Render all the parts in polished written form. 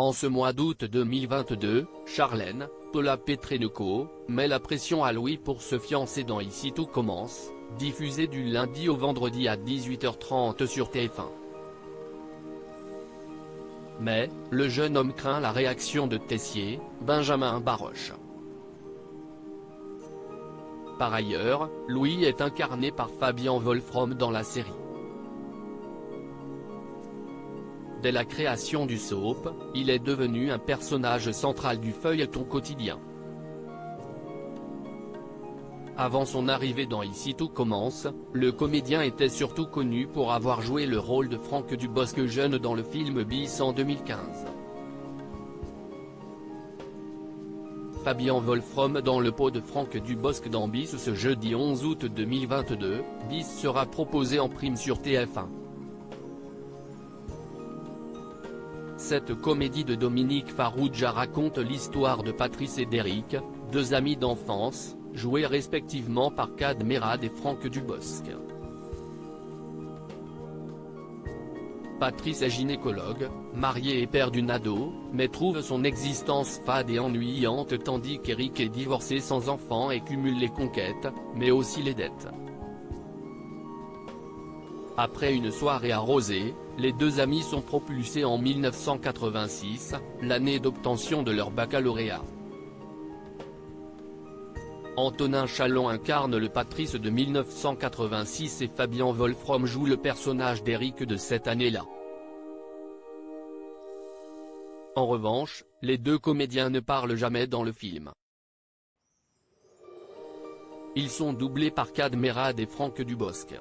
En ce mois d'août 2022, Charlène, Paula Petrenko, met la pression à Louis pour se fiancer dans Ici tout commence, diffusé du lundi au vendredi à 18h30 sur TF1. Mais, le jeune homme craint la réaction de Tessier, Benjamin Baroche. Par ailleurs, Louis est incarné par Fabian Wolfrom dans la série. Dès la création du soap, il est devenu un personnage central du feuilleton quotidien. Avant son arrivée dans Ici tout commence, le comédien était surtout connu pour avoir joué le rôle de Franck Dubosc jeune dans le film Bis en 2015. Fabian Wolfrom dans le pot de Franck Dubosc dans Bis ce jeudi 11 août 2022, Bis sera proposé en prime sur TF1. Cette comédie de Dominique Farrugia raconte l'histoire de Patrice et d'Éric, deux amis d'enfance, joués respectivement par Kad Merad et Franck Dubosc. Patrice est gynécologue, marié et père d'une ado, mais trouve son existence fade et ennuyante tandis qu'Éric est divorcé sans enfant et cumule les conquêtes, mais aussi les dettes. Après une soirée arrosée, les deux amis sont propulsés en 1986, l'année d'obtention de leur baccalauréat. Antonin Chalon incarne le Patrice de 1986 et Fabian Wolfrom joue le personnage d'Éric de cette année-là. En revanche, les deux comédiens ne parlent jamais dans le film. Ils sont doublés par Kad Merad et Franck Dubosc.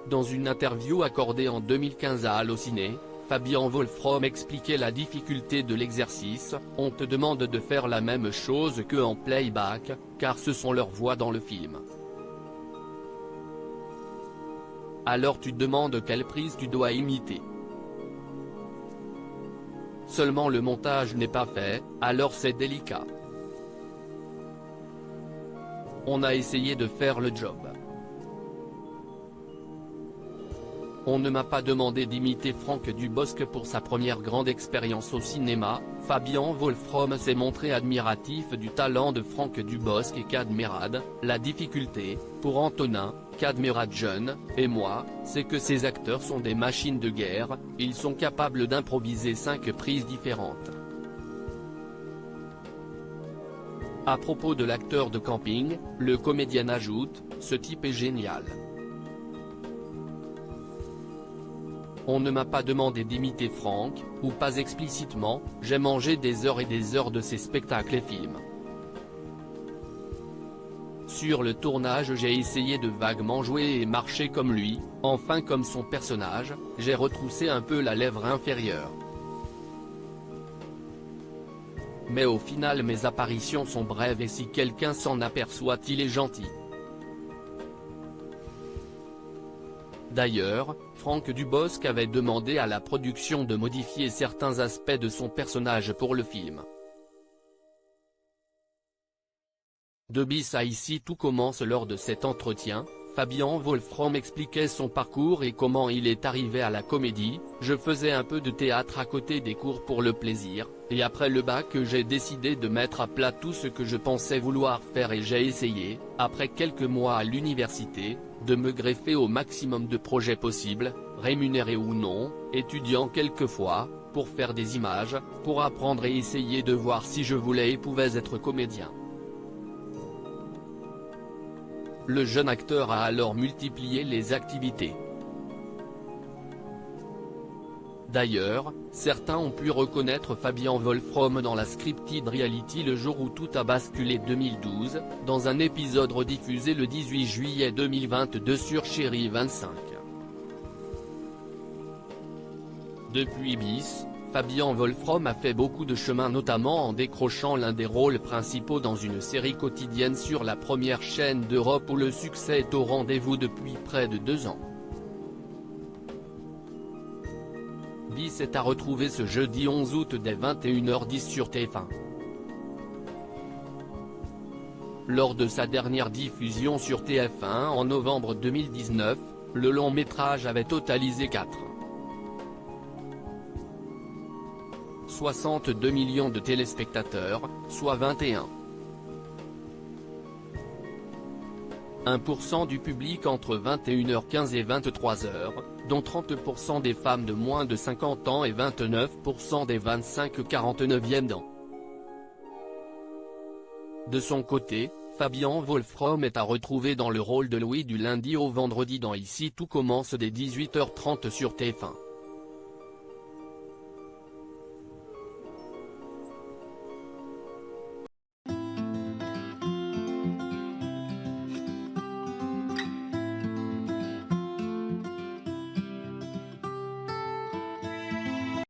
Dans une interview accordée en 2015 à Allociné, Fabian Wolfrom expliquait la difficulté de l'exercice. On te demande de faire la même chose que en playback, car ce sont leurs voix dans le film. Alors tu demandes quelle prise tu dois imiter. Seulement le montage n'est pas fait, alors c'est délicat. On a essayé de faire le job. On ne m'a pas demandé d'imiter Franck Dubosc pour sa première grande expérience au cinéma. Fabian Wolfrom s'est montré admiratif du talent de Franck Dubosc et Kad Merad. La difficulté, pour Antonin, Kad Merad jeune, et moi, c'est que ces acteurs sont des machines de guerre, ils sont capables d'improviser 5 prises différentes. À propos de l'acteur de camping, le comédien ajoute, ce type est génial. On ne m'a pas demandé d'imiter Franck, ou pas explicitement, j'ai mangé des heures et des heures de ses spectacles et films. Sur le tournage j'ai essayé de vaguement jouer et marcher comme lui, enfin comme son personnage, j'ai retroussé un peu la lèvre inférieure. Mais au final mes apparitions sont brèves et si quelqu'un s'en aperçoit il est gentil. D'ailleurs, Franck Dubosc avait demandé à la production de modifier certains aspects de son personnage pour le film. De Bis à Ici tout commence lors de cet entretien, Fabian Wolfrom expliquait son parcours et comment il est arrivé à la comédie. Je faisais un peu de théâtre à côté des cours pour le plaisir, et après le bac j'ai décidé de mettre à plat tout ce que je pensais vouloir faire et j'ai essayé, après quelques mois à l'université, de me greffer au maximum de projets possibles, rémunérés ou non, étudiant quelquefois, pour faire des images, pour apprendre et essayer de voir si je voulais et pouvais être comédien. Le jeune acteur a alors multiplié les activités. D'ailleurs, certains ont pu reconnaître Fabian Wolfrom dans la scripted reality Le jour où tout a basculé 2012, dans un épisode rediffusé le 18 juillet 2022 sur Chérie 25. Depuis Bis, Fabian Wolfrom a fait beaucoup de chemin notamment en décrochant l'un des rôles principaux dans une série quotidienne sur la première chaîne d'Europe où le succès est au rendez-vous depuis près de 2 ans. Bis est à retrouver ce jeudi 11 août dès 21h10 sur TF1. Lors de sa dernière diffusion sur TF1 en novembre 2019, le long métrage avait totalisé 4 62 millions de téléspectateurs, soit 21% du public entre 21h15 et 23h, dont 30% des femmes de moins de 50 ans et 29% des 25-49e ans. De son côté, Fabian Wolfrom est à retrouver dans le rôle de Louis du lundi au vendredi dans Ici tout commence dès 18h30 sur TF1.